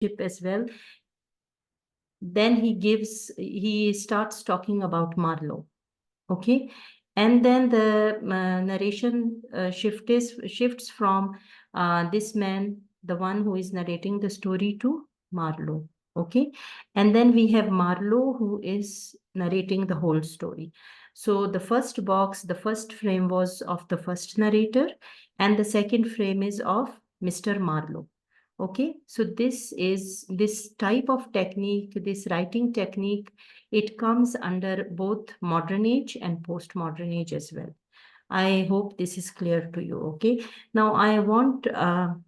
ship as well. Then he starts talking about Marlowe. Okay. And then the narration shifts from this man, the one who is narrating the story, to Marlowe. Okay. And then we have Marlowe who is narrating the whole story. So the first box, the first frame was of the first narrator, and the second frame is of Mr. Marlowe. Okay, so this type of technique, this writing technique, it comes under both modern age and postmodern age as well. I hope this is clear to you. Okay, now I want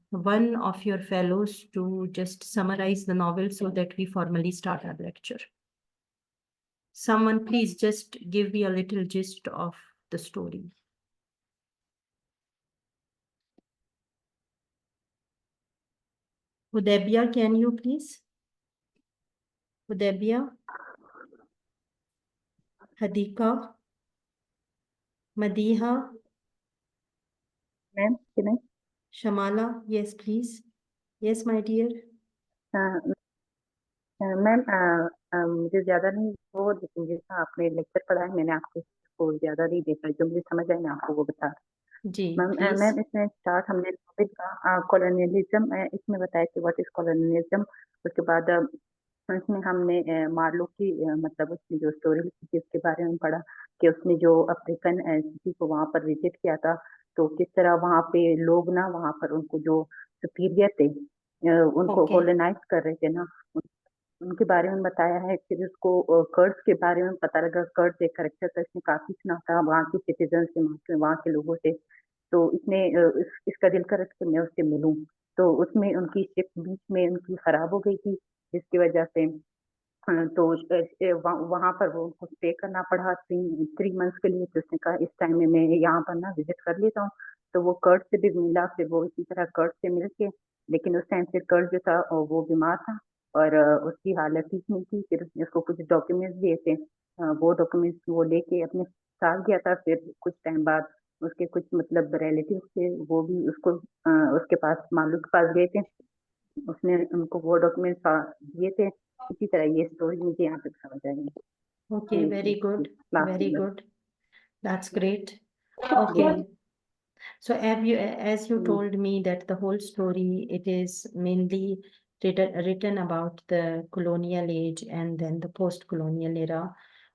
one of your fellows to just summarize the novel so that we formally start our lecture. Someone please just give me a little gist of the story. Hudebia, can you please? Hudebia? Hadika? Madiha? Ma'am, can I? Shamala, yes, please. Yes, my dear. Ma'am मुझे ज्यादा नहीं वो जैसा आपने lecture पढ़ा है मैंने आपको ज्यादा नहीं देखा जो मुझे समझ आए मैं आपको वो बता जी मैम प्लीज। मैम इसमें स्टार्ट हमने टॉपिक का कॉलोनियलिज्म इसमें बताया कि व्हाट इज कॉलोनियलिज्म। उसके बाद इसमें हमने मार्लो की मतलब उसकी जो स्टोरी लिखी थी उसके बारे में पढ़ा कि उसने जो अफ्रीकन सिटी को वहां पर विजिट किया था तो किस तरह वहां पे लोग ना वहां पर उनको जो सुपीरियर थे उनको Okay. कॉलोनाइज कर रहे थे ना उनके बारे में बताया है। फिर उसको कर्ड्स के बारे में पता लगा कर्ड्स एक करेक्टर था इसने काफी सुना था वहाँ के सिटीजन से वहाँ के लोगों से तो इसने इसका दिल कर कि मैं उससे मिलूं तो उसमें उनकी शिप बीच में उनकी खराब हो गई थी जिसकी वजह से तो वहां पर वो उनको स्टे करना पड़ा 3 मंथ्स के लिए। तो उसने कहा इस टाइम में मैं यहाँ पर ना विजिट कर लेता हूँ तो वो कर्ड से भी मिला फिर वो इसी तरह कर्ड से मिल के लेकिन उस टाइम से कर्ड जो था वो बीमार था और उसकी हालत ठीक नहीं थी। फिर उसने उसको कुछ डॉक्यूमेंट्स दिए थे वो डॉक्यूमेंट्स वो लेके अपने साथ गया था। फिर कुछ टाइम बाद उसके कुछ मतलब रिलेटिव थे वो भी उसको उसके पास मालूम के पास गए थे उसने उनको वो डॉक्यूमेंट्स दिए थे। इसी तरह ये स्टोरी मुझे यहाँ तक समझ आई। Okay, very good. Last Very year. good. That's great. Okay. So as you told me that the whole story, it is mainly written about the colonial age and then the post-colonial era.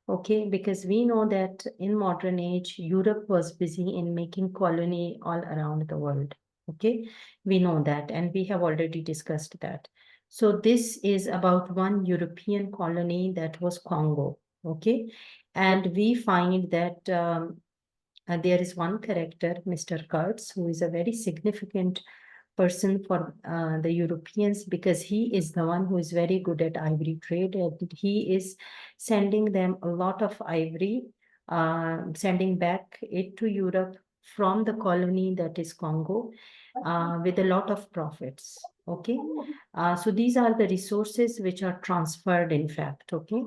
Okay, because we know that in modern age, Europe was busy in making colony all around the world. Okay, we know that, and we have already discussed that. So this is about one European colony that was Congo. Okay, and we find that there is one character, Mr. Kurtz, who is a very significant person for the Europeans because he is the one who is very good at ivory trade. And he is sending them a lot of ivory, sending back it to Europe from the colony that is Congo with a lot of profits. Okay. So these are the resources which are transferred, in fact. Okay.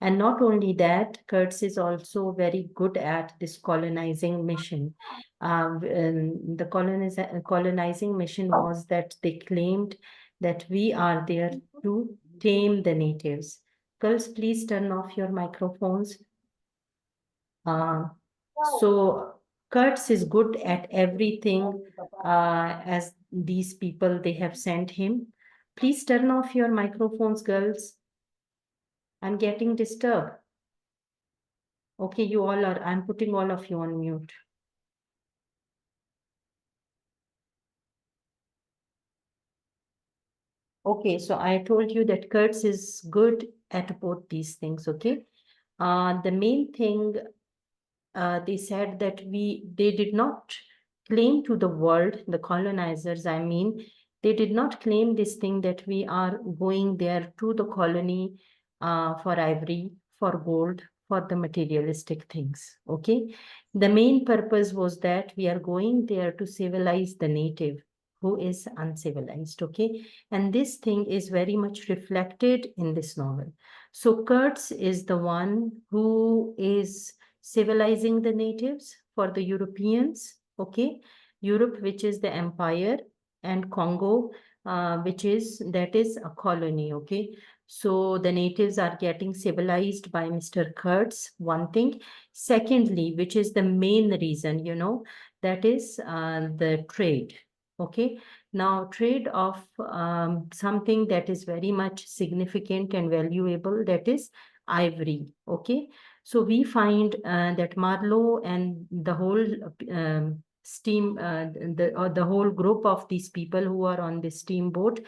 And not only that, Kurtz is also very good at this colonizing mission. The colonizing mission was that they claimed that we are there to tame the natives. Girls, please turn off your microphones. So Kurtz is good at everything as these people they have sent him. Please turn off your microphones, girls. I'm getting disturbed. Okay, you all are, I'm putting all of you on mute. Okay, so I told you that Kurtz is good at both these things, okay? The main thing, they said that they did not claim to the world, the colonizers, I mean, they did not claim this thing that we are going there to the colony for ivory, for gold, for the materialistic things, okay? The main purpose was that we are going there to civilize the native who is uncivilized, okay? And this thing is very much reflected in this novel. So Kurtz is the one who is civilizing the natives for the Europeans, okay? Europe, which is the empire, and Congo, that is a colony, okay? So the natives are getting civilized by Mr. Kurtz, one thing. Secondly, which is the main reason, that is the trade, okay? Now, trade of something that is very much significant and valuable, that is ivory, okay? So we find that Marlowe and the whole the whole group of these people who are on the steamboat,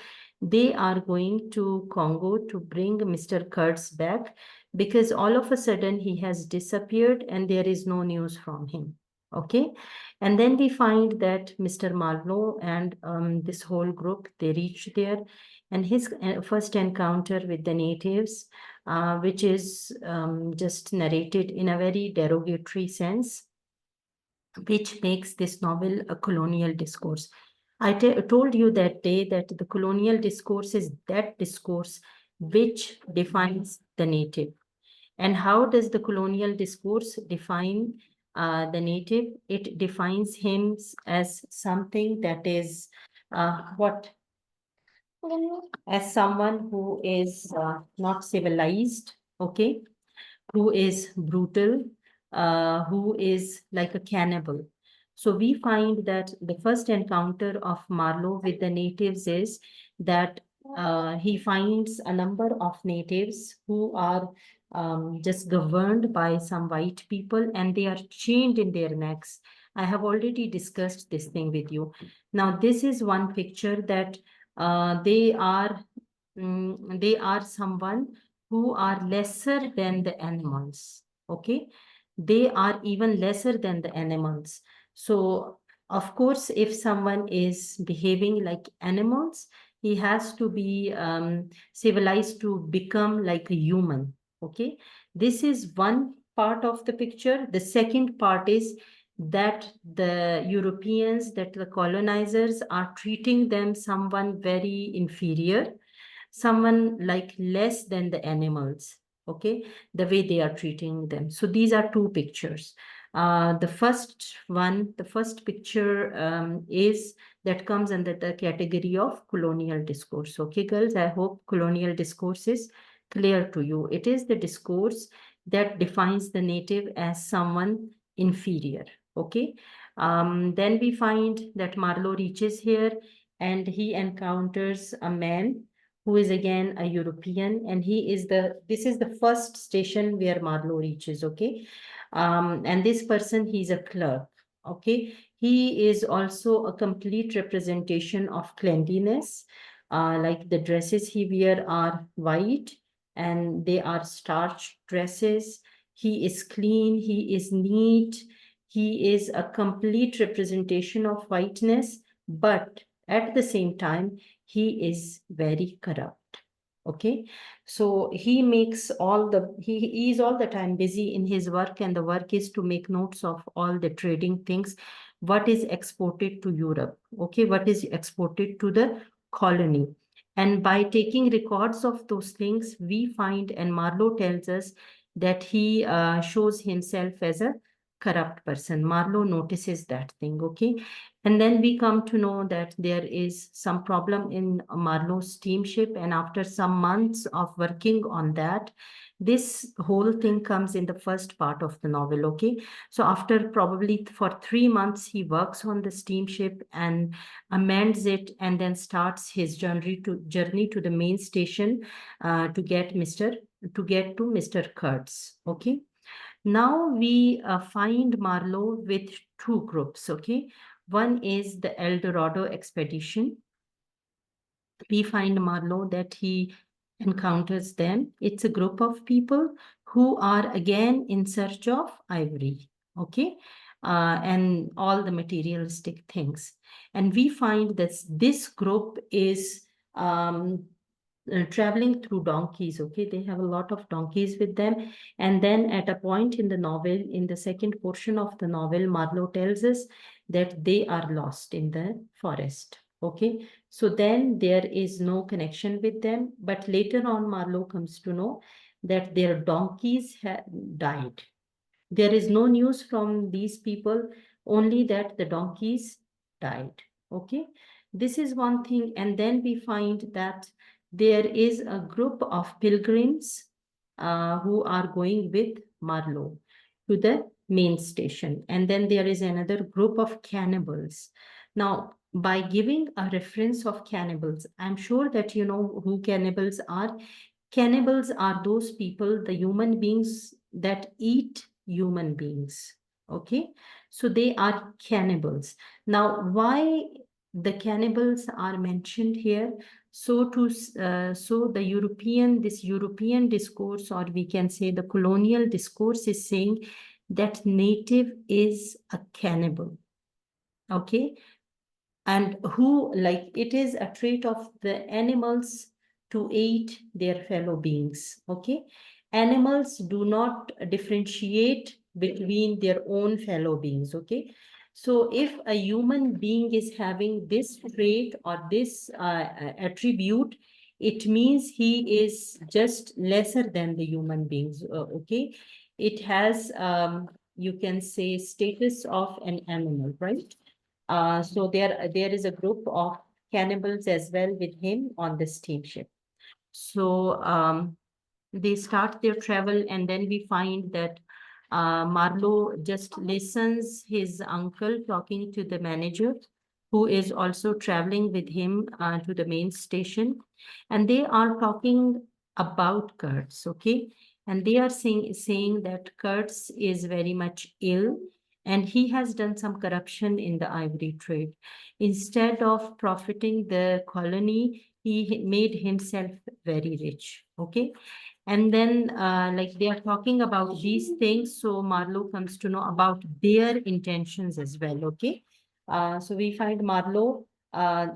they are going to Congo to bring Mr. Kurtz back, because all of a sudden he has disappeared and there is no news from him. Okay. And then we find that Mr. Marlowe and this whole group, they reach there, and his first encounter with the natives, which is just narrated in a very derogatory sense, which makes this novel a colonial discourse. I told you that day that the colonial discourse is that discourse which defines the native. And how does the colonial discourse define the native? It defines him as something that is what? As someone who is not civilized, okay? Who is brutal, who is like a cannibal. So we find that the first encounter of Marlowe with the natives is that he finds a number of natives who are just governed by some white people, and they are chained in their necks. I have already discussed this thing with you. Now, this is one picture that they are someone who are lesser than the animals. Okay, they are even lesser than the animals. So of course, if someone is behaving like animals, he has to be civilized to become like a human. Okay, this is one part of the picture. The second part is that the Europeans, that the colonizers are treating them someone very inferior, someone like less than the animals, okay, the way they are treating them. So these are two pictures. The first picture is that comes under the category of colonial discourse. Okay, girls, I hope colonial discourse is clear to you. It is the discourse that defines the native as someone inferior. Okay. Then we find that Marlowe reaches here and he encounters a man who is again a European, and this is the first station where Marlowe reaches, okay? And this person, he's a clerk, okay? He is also a complete representation of cleanliness. Like the dresses he wear are white and they are starched dresses. He is clean, he is neat, he is a complete representation of whiteness, but at the same time, he is very corrupt. Okay, so he is all the time busy in his work, and the work is to make notes of all the trading things, what is exported to Europe, okay, what is exported to the colony. And by taking records of those things, we find, and Marlowe tells us that he shows himself as a corrupt person. Marlowe notices that thing, okay. And then we come to know that there is some problem in Marlowe's steamship. And after some months of working on that, this whole thing comes in the first part of the novel. Okay. So after probably for 3 months, he works on the steamship and amends it, and then starts his journey to the main station to get to Mr. Kurtz. Okay. Now we find Marlowe with two groups, okay? One is the El Dorado expedition. We find Marlowe that he encounters them. It's a group of people who are again in search of ivory, okay? And all the materialistic things. And we find that this group is traveling through donkeys, okay? They have a lot of donkeys with them. And then at a point in the novel, in the second portion of the novel, Marlowe tells us that they are lost in the forest, okay? So then there is no connection with them. But later on, Marlowe comes to know that their donkeys died. There is no news from these people, only that the donkeys died, okay? This is one thing. And then we find that there is a group of pilgrims who are going with Marlowe to the main station. And then there is another group of cannibals. Now, by giving a reference of cannibals, I'm sure that you know who cannibals are. Cannibals are those people, the human beings that eat human beings. Okay, so they are cannibals. Now, why the cannibals are mentioned here? So the this European discourse, or we can say the colonial discourse, is saying that native is a cannibal. Okay, and who, like, it is a trait of the animals to eat their fellow beings. Okay, animals do not differentiate between their own fellow beings. Okay, so if a human being is having this trait or this attribute, it means he is just lesser than the human beings. Okay, it has you can say status of an animal, right? So there is a group of cannibals as well with him on the steamship. So they start their travel, and then we find that Marlowe just listens his uncle talking to the manager, who is also traveling with him to the main station, and they are talking about Kurtz, okay? And they are saying that Kurtz is very much ill, and he has done some corruption in the ivory trade. Instead of profiting the colony, he made himself very rich, okay? And then, like, they are talking about these things, so Marlowe comes to know about their intentions as well. Okay, so we find Marlowe,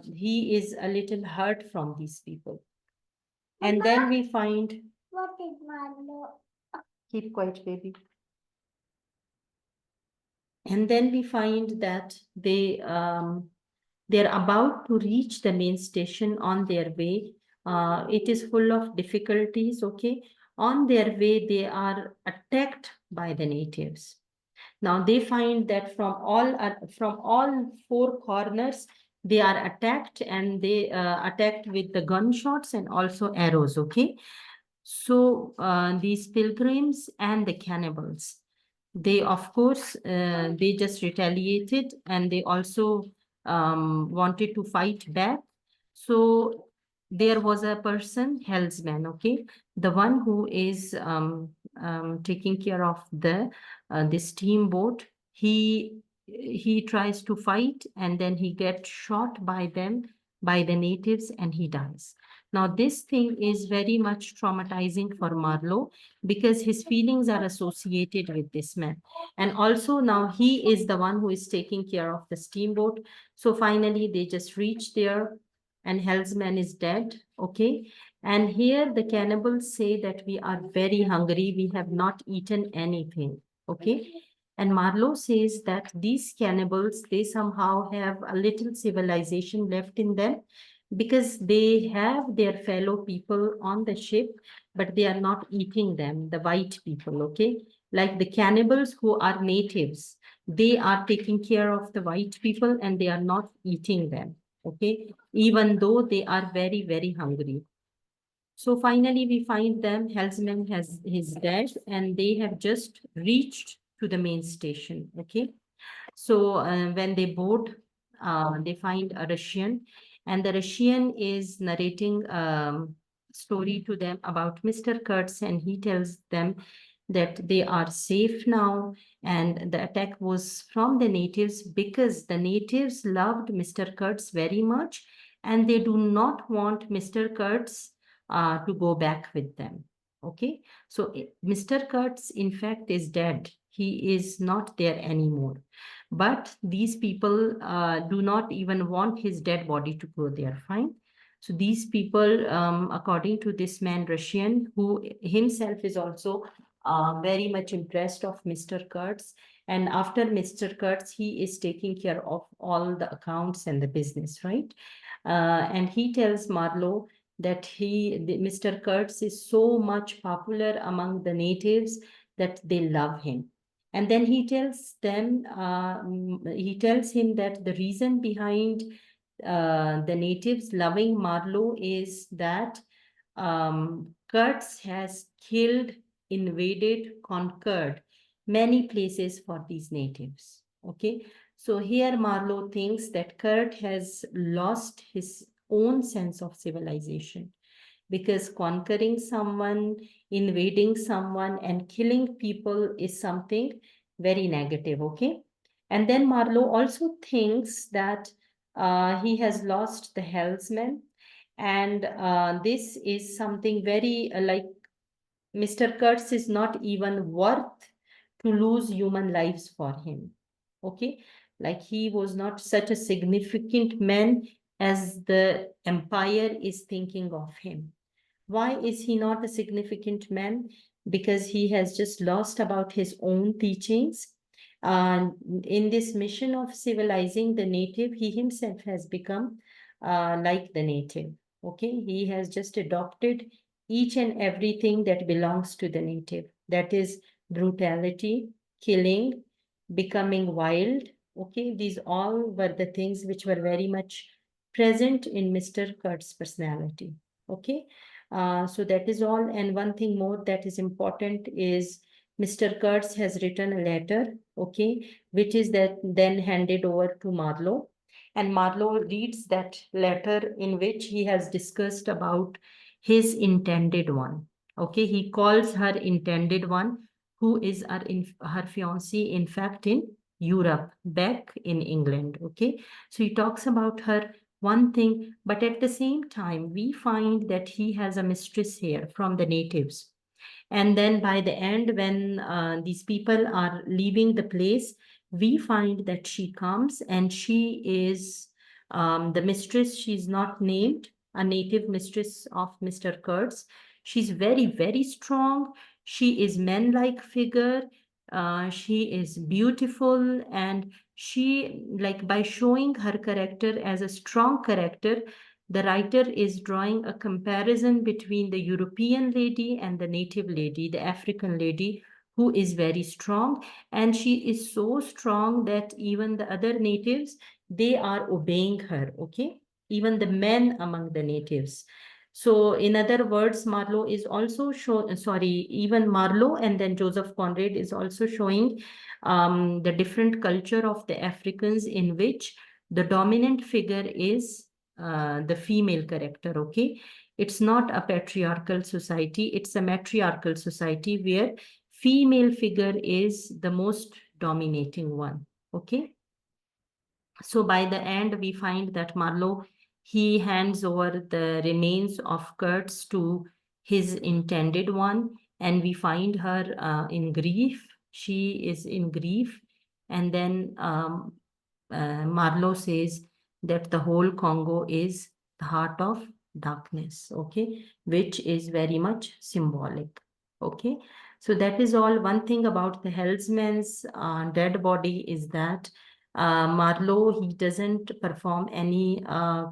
he is a little hurt from these people, and then we find. What is Marlowe? Keep quiet, baby. And then we find that they're about to reach the main station on their way. It is full of difficulties, okay? On their way, they are attacked by the natives. Now they find that from all four corners, they are attacked, and they attacked with the gunshots and also arrows, okay? So these pilgrims and the cannibals, they of course they just retaliated, and they also wanted to fight back. So there was a person, helmsman, okay, the one who is taking care of the steamboat. He tries to fight, and then he gets shot by them, by the natives, and he dies. Now, this thing is very much traumatizing for Marlowe, because his feelings are associated with this man. And also now he is the one who is taking care of the steamboat. So finally they just reach there, and Helmsman is dead. Okay. And here the cannibals say that we are very hungry. We have not eaten anything. Okay. And Marlowe says that these cannibals, they somehow have a little civilization left in them, because they have their fellow people on the ship, but they are not eating them, the white people, okay? Like the cannibals who are natives, they are taking care of the white people, and they are not eating them, okay? Even though they are very, very hungry. So finally, we find them, Helmsman has his dad, and they have just reached to the main station, okay? So when they board, they find a Russian, and the Russian is narrating story to them about Mr. Kurtz, and he tells them that they are safe now, and the attack was from the natives, because the natives loved Mr. Kurtz very much, and they do not want Mr. Kurtz to go back with them. Okay, so Mr. Kurtz, in fact, is dead. He is not there anymore. But these people do not even want his dead body to go there. Fine. So these people, according to this man, Russian, who himself is also very much impressed of Mr. Kurtz. And after Mr. Kurtz, he is taking care of all the accounts and the business, right? And he tells Marlowe that Mr. Kurtz is so much popular among the natives that they love him. And then he tells him that the reason behind the natives loving Marlowe is that Kurtz has killed, invaded, conquered many places for these natives. Okay, so here Marlowe thinks that Kurt has lost his own sense of civilization, because conquering someone, invading someone, and killing people is something very negative. Okay, and then Marlowe also thinks that he has lost the helmsman, and this is something very like Mr. Kurtz is not even worth to lose human lives for him. Okay, like he was not such a significant man as the empire is thinking of him. Why is he not a significant man? Because he has just lost about his own teachings. And in this mission of civilizing the native, he himself has become like the native. Okay, he has just adopted each and everything that belongs to the native. That is brutality, killing, becoming wild. Okay, these all were the things which were very much present in Mr. Kurt's personality. Okay, so that is all. And one thing more that is important is Mr. Kurtz has written a letter, okay, which is that then handed over to Marlowe. And Marlowe reads that letter in which he has discussed about his intended one. Okay, he calls her intended one, who is her fiancé, in fact, in Europe, back in England. Okay, so he talks about her one thing, but at the same time, we find that he has a mistress here from the natives. And then by the end, when these people are leaving the place, we find that she comes and she is the mistress. She's not named, a native mistress of Mr. Kurtz. She's very, very strong. She is man-like figure. She is beautiful, and she, like, by showing her character as a strong character, the writer is drawing a comparison between the European lady and the native lady, the African lady, who is very strong. And she is so strong that even the other natives, they are obeying her, okay? Even the men among the natives. So in other words, Marlowe is also even Marlowe and then Joseph Conrad is also showing the different culture of the Africans, in which the dominant figure is the female character. Okay, it's not a patriarchal society, it's a matriarchal society where female figure is the most dominating one. Okay, so by the end, we find that Marlowe, he hands over the remains of Kurtz to his intended one, and we find her in grief. She is in grief, and then Marlowe says that the whole Congo is the heart of darkness, okay, which is very much symbolic. Okay, so that is all. One thing about the Hellsman's dead body is that Marlowe, he doesn't perform any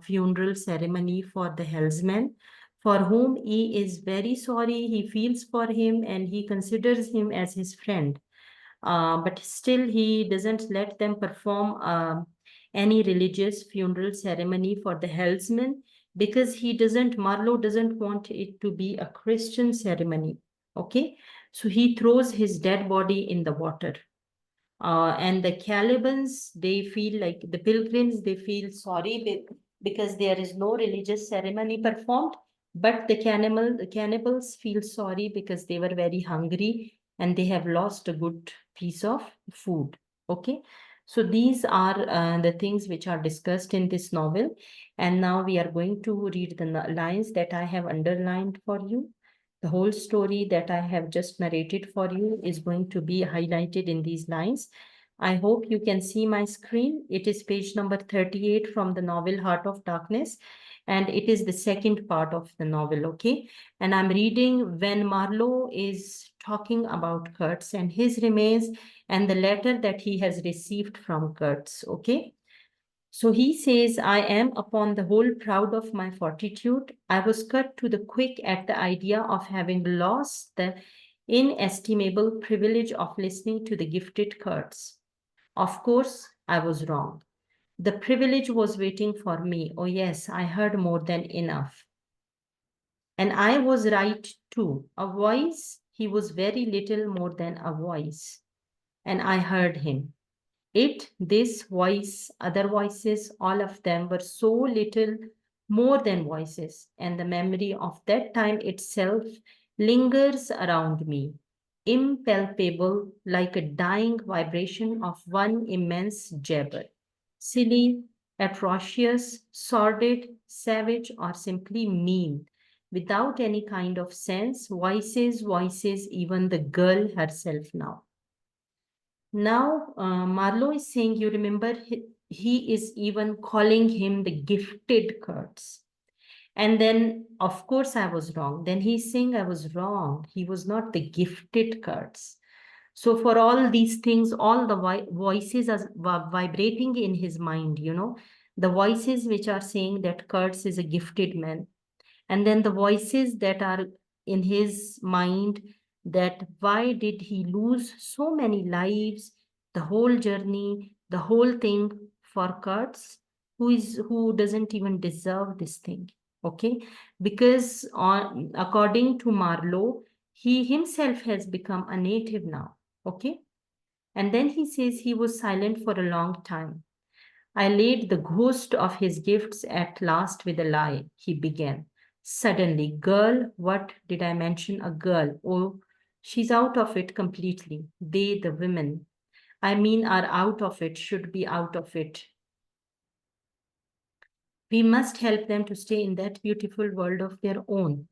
funeral ceremony for the Hellsman, for whom he is very sorry. He feels for him and he considers him as his friend. But still, he doesn't let them perform any religious funeral ceremony for the Hellsman, because Marlowe doesn't want it to be a Christian ceremony. Okay, so he throws his dead body in the water. And the Calibans, they feel like the pilgrims, they feel sorry because there is no religious ceremony performed. But the cannibals feel sorry because they were very hungry and they have lost a good piece of food. Okay. So these are the things which are discussed in this novel. And now we are going to read the lines that I have underlined for you. The whole story that I have just narrated for you is going to be highlighted in these lines. I hope you can see my screen. It is page number 38 from the novel Heart of Darkness, and it is the second part of the novel, okay? And I'm reading when Marlowe is talking about Kurtz and his remains and the letter that he has received from Kurtz, okay? So he says, I am upon the whole proud of my fortitude. I was cut to the quick at the idea of having lost the inestimable privilege of listening to the gifted Kurtz. Of course, I was wrong. The privilege was waiting for me. Oh, yes, I heard more than enough. And I was right too. A voice, he was very little more than a voice. And I heard him. It, this voice, other voices, all of them were so little more than voices, and the memory of that time itself lingers around me, impalpable like a dying vibration of one immense jabber. Silly, atrocious, sordid, savage, or simply mean, without any kind of sense, voices, voices, even the girl herself now. Now, Marlowe is saying, you remember, he is even calling him the gifted Kurtz. And then, of course, I was wrong. Then he's saying I was wrong. He was not the gifted Kurtz. So, for all these things, all the voices are vibrating in his mind, the voices which are saying that Kurtz is a gifted man, and then the voices that are in his mind, that why did he lose so many lives, the whole journey, the whole thing, for Kurtz, who doesn't even deserve this thing. Okay, because according to Marlowe, he himself has become a native now. Okay, and then he says he was silent for a long time. I laid the ghost of his gifts at last with a lie, he began. Suddenly, girl, what did I mention? A girl. Oh, she's out of it completely. They, the women, I mean, are out of it, should be out of it. We must help them to stay in that beautiful world of their own,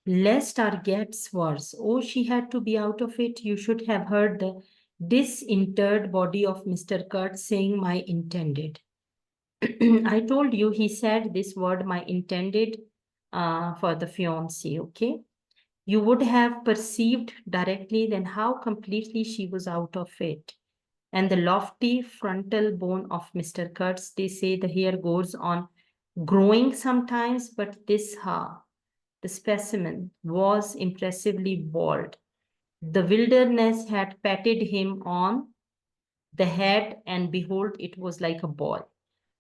lest our gets worse. Oh, she had to be out of it. You should have heard the disinterred body of Mr. Kurt saying, my intended. I told you he said this word, my intended, for the fiancé, okay? You would have perceived directly then how completely she was out of it. And the lofty frontal bone of Mr. Kurtz, they say the hair goes on growing sometimes, but this the specimen, was impressively bald. The wilderness had patted him on the head, and behold, it was like a ball.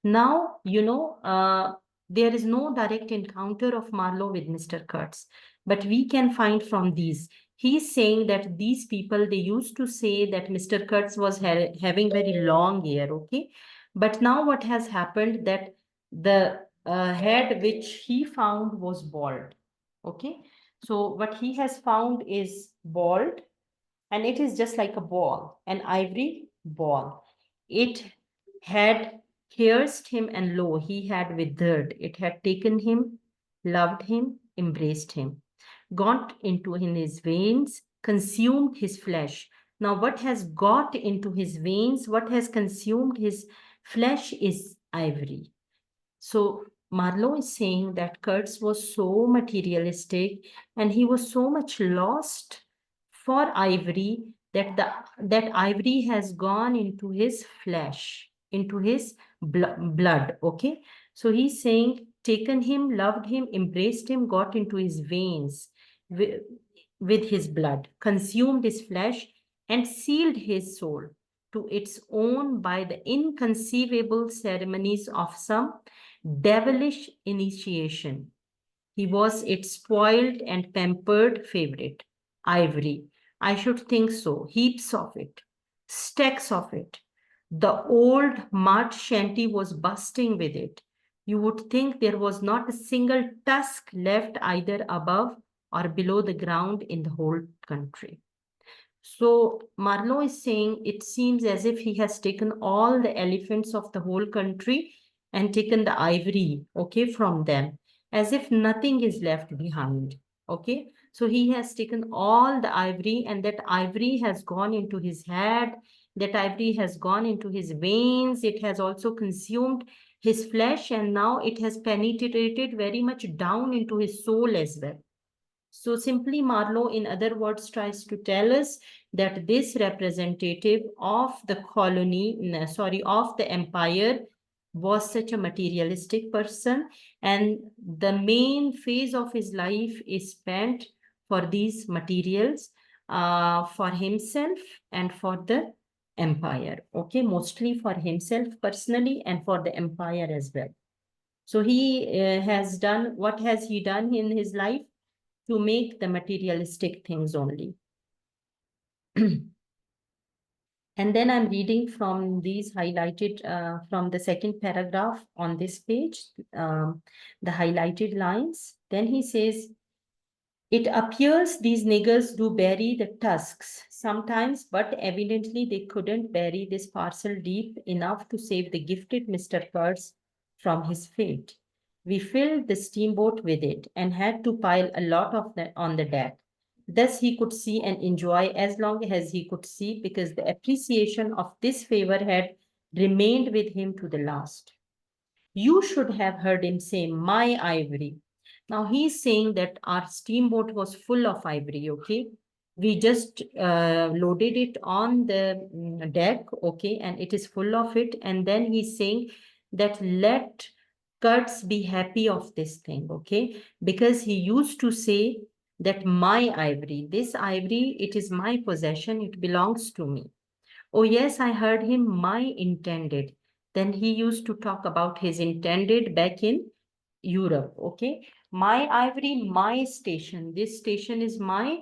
Now, there is no direct encounter of Marlowe with Mr. Kurtz, but we can find from these. He's saying that these people, they used to say that Mr. Kurtz was having very long hair, okay? But now what has happened that the head which he found was bald, okay? So what he has found is bald, and it is just like a ball, an ivory ball. It had pierced him, and lo, he had withered. It had taken him, loved him, embraced him, got into in his veins, consumed his flesh. Now, what has got into his veins, what has consumed his flesh is ivory. So Marlowe is saying that Kurtz was so materialistic and he was so much lost for ivory that that ivory has gone into his flesh, into his blood. Okay, so he's saying taken him, loved him, embraced him, got into his veins with, with his blood, consumed his flesh, and sealed his soul to its own by the inconceivable ceremonies of some devilish initiation. He was its spoiled and pampered favorite. Ivory. I should think so. Heaps of it. Stacks of it. The old mud shanty was busting with it. You would think there was not a single tusk left either above or below the ground in the whole country. So Marlowe is saying it seems as if he has taken all the elephants of the whole country and taken the ivory, okay, from them, as if nothing is left behind. Okay, so he has taken all the ivory, and that ivory has gone into his head, that ivory has gone into his veins, it has also consumed his flesh, and now it has penetrated very much down into his soul as well. So simply Marlowe, in other words, tries to tell us that this representative of the of the empire was such a materialistic person, and the main phase of his life is spent for these materials, for himself and for the empire, okay, mostly for himself personally and for the empire as well. So he has done, what has he done in his life? To make the materialistic things only. And then I'm reading from these highlighted, from the second paragraph on this page, the highlighted lines. Then he says, it appears these niggers do bury the tusks sometimes, but evidently they couldn't bury this parcel deep enough to save the gifted Mr. Kurtz from his fate. We filled the steamboat with it and had to pile a lot of that on the deck. Thus he could see and enjoy as long as he could see, because the appreciation of this favor had remained with him to the last. You should have heard him say, my ivory. Now he's saying that our steamboat was full of ivory, okay? We just loaded it on the deck, okay, and it is full of it. And then he's saying that let Kurtz be happy of this thing, okay? Because he used to say that my ivory, this ivory, it is my possession, it belongs to me. Oh, yes, I heard him, my intended. Then he used to talk about his intended back in Europe. Okay. My ivory, my station. This station is mine.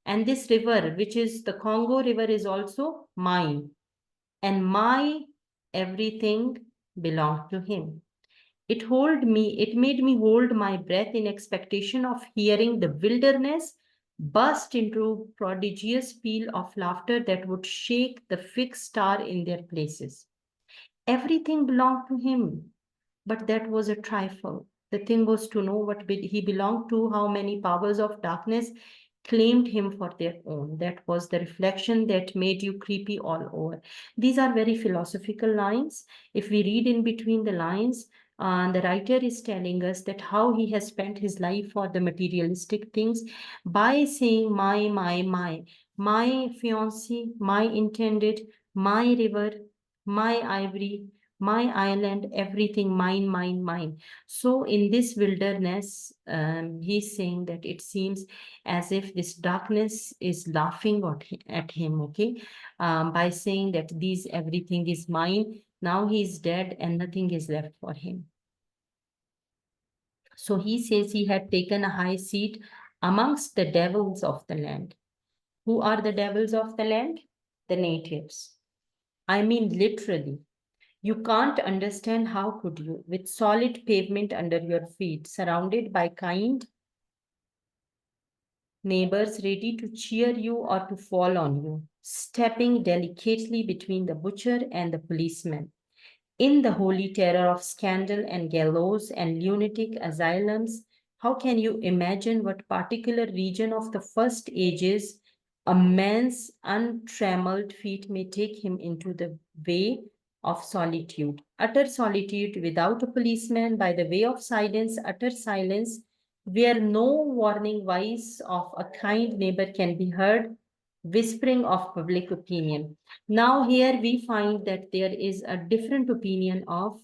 And this river, which is the Congo River, is also mine. And my everything belonged to him. It made me hold my breath in expectation of hearing the wilderness burst into prodigious peal of laughter that would shake the fixed star in their places. Everything belonged to him, but that was a trifle. The thing was to know what he belonged to, how many powers of darkness claimed him for their own. That was the reflection that made you creepy all over. These are very philosophical lines. If we read in between the lines, the writer is telling us that how he has spent his life for the materialistic things by saying my fiancé, my intended, my river, my ivory, my island, everything mine, mine, mine. So in this wilderness, he's saying that it seems as if this darkness is laughing at him, okay, by saying that these everything is mine. Now he's dead and nothing is left for him. So he says he had taken a high seat amongst the devils of the land. Who are the devils of the land? The natives. I mean, literally. You can't understand, how could you, with solid pavement under your feet, surrounded by kind neighbors ready to cheer you or to fall on you, stepping delicately between the butcher and the policeman, in the holy terror of scandal and gallows and lunatic asylums. How can you imagine what particular region of the first ages a man's untrammeled feet may take him into the way of solitude? Utter solitude without a policeman, by the way of silence, utter silence, where no warning voice of a kind neighbor can be heard, whispering of public opinion. Now here we find that there is a different opinion of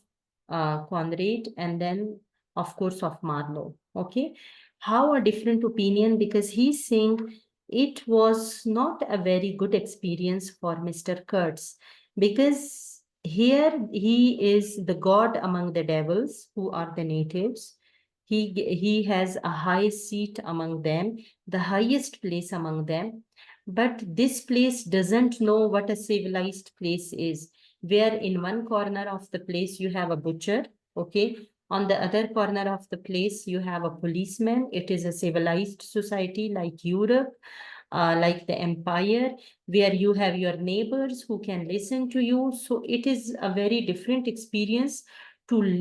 Conrad, and then of course of Marlowe. Okay, how a different opinion? Because he's saying it was not a very good experience for Mr. Kurtz, because here he is the god among the devils, who are the natives. He has a high seat among them, the highest place among them, but this place doesn't know what a civilized place is, where in one corner of the place you have a butcher, okay? On the other corner of the place you have a policeman. It is a civilized society like Europe, like the empire, where you have your neighbors who can listen to you. So it is a very different experience to